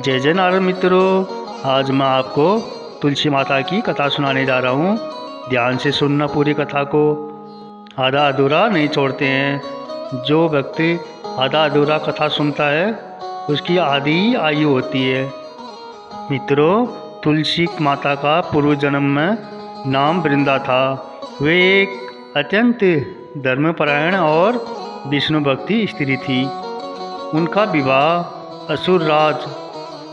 जय जय नारायण मित्रों, आज मैं आपको तुलसी माता की कथा सुनाने जा रहा हूँ। ध्यान से सुनना पूरी कथा को, आधा अधूरा नहीं छोड़ते हैं। जो व्यक्ति आधा अधूरा कथा सुनता है उसकी आधी आयु होती है। मित्रों, तुलसी माता का पूर्व जन्म में नाम वृंदा था। वे एक अत्यंत धर्मपरायण और विष्णु भक्ति स्त्री थी। उनका विवाह असुर राज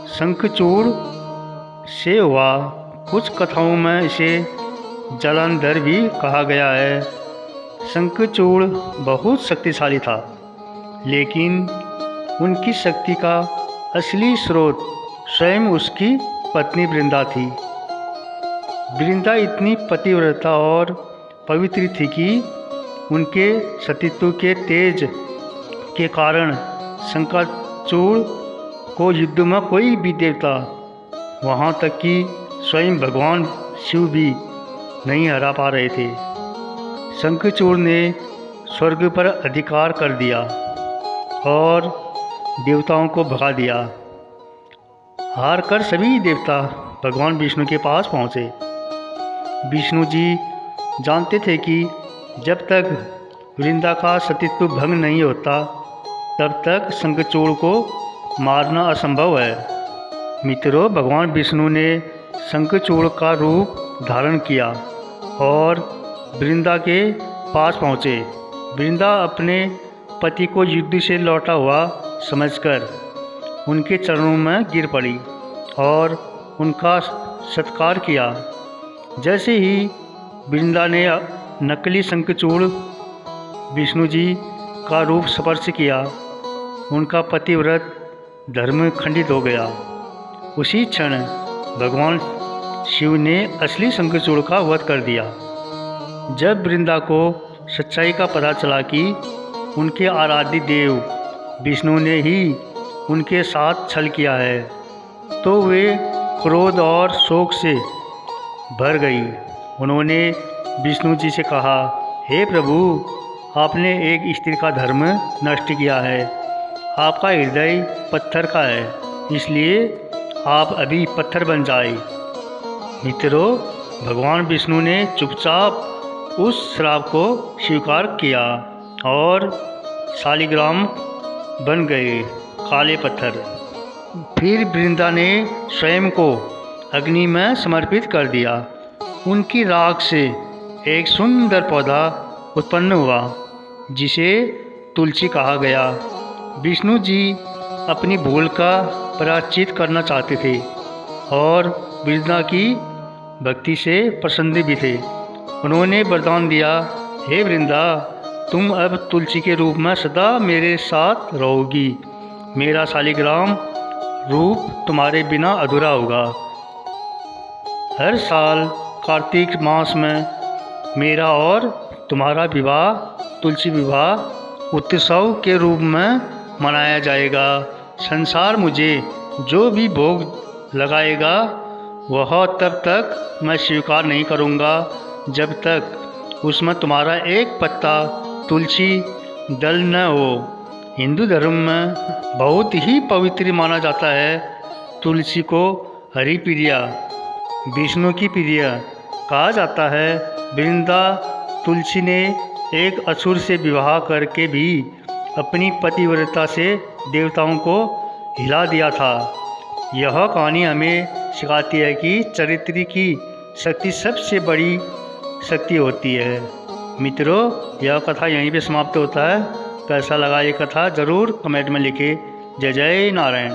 शंखचूड़ से हुआ। कुछ कथाओं में इसे जलंधर भी कहा गया है। शंखचूड़ बहुत शक्तिशाली था, लेकिन उनकी शक्ति का असली स्रोत स्वयं उसकी पत्नी वृंदा थी। वृंदा इतनी पतिव्रता और पवित्र थी कि उनके सतीत्व के तेज के कारण शंखचूड़ को युद्ध में कोई भी देवता, वहाँ तक कि स्वयं भगवान शिव भी नहीं हरा पा रहे थे। शंखचूड़ ने स्वर्ग पर अधिकार कर दिया और देवताओं को भगा दिया। हार कर सभी देवता भगवान विष्णु के पास पहुँचे। विष्णु जी जानते थे कि जब तक वृंदा का सतीत्व भंग नहीं होता तब तक शंखचूड़ को मारना असंभव है। मित्रों, भगवान विष्णु ने शंखचूड़ का रूप धारण किया और वृंदा के पास पहुँचे। वृंदा अपने पति को युद्ध से लौटा हुआ समझकर उनके चरणों में गिर पड़ी और उनका सत्कार किया। जैसे ही वृंदा ने नकली शंखचूड़ विष्णु जी का रूप स्पर्श किया, उनका पतिव्रत धर्म खंडित हो गया। उसी क्षण भगवान शिव ने असली शंखचूड़ का वध कर दिया। जब वृंदा को सच्चाई का पता चला कि उनके आराध्य देव विष्णु ने ही उनके साथ छल किया है, तो वे क्रोध और शोक से भर गई। उन्होंने विष्णु जी से कहा, हे प्रभु, आपने एक स्त्री का धर्म नष्ट किया है। आपका हृदय पत्थर का है, इसलिए आप अभी पत्थर बन जाए। मित्रों, भगवान विष्णु ने चुपचाप उस श्राप को स्वीकार किया और शालिग्राम बन गए, काले पत्थर। फिर वृंदा ने स्वयं को अग्नि में समर्पित कर दिया। उनकी राख से एक सुंदर पौधा उत्पन्न हुआ, जिसे तुलसी कहा गया। विष्णु जी अपनी भूल का प्रायश्चित करना चाहते थे और वृंदा की भक्ति से प्रसन्न भी थे। उन्होंने वरदान दिया, हे वृंदा, तुम अब तुलसी के रूप में सदा मेरे साथ रहोगी। मेरा शालिग्राम रूप तुम्हारे बिना अधूरा होगा। हर साल कार्तिक मास में मेरा और तुम्हारा विवाह तुलसी विवाह उत्सव के रूप में मनाया जाएगा। संसार मुझे जो भी भोग लगाएगा वह तब तक मैं स्वीकार नहीं करूँगा जब तक उसमें तुम्हारा एक पत्ता तुलसी दल न हो। हिंदू धर्म में बहुत ही पवित्र माना जाता है। तुलसी को हरि प्रिया, विष्णु की प्रिया कहा जाता है। वृंदा तुलसी ने एक असुर से विवाह करके भी अपनी पतिव्रता से देवताओं को हिला दिया था। यह कहानी हमें सिखाती है कि चरित्र की शक्ति सबसे बड़ी शक्ति होती है। मित्रों, यह कथा यहीं पे समाप्त होता है। कैसा लगा ये कथा ज़रूर कमेंट में लिखें। जय जय नारायण।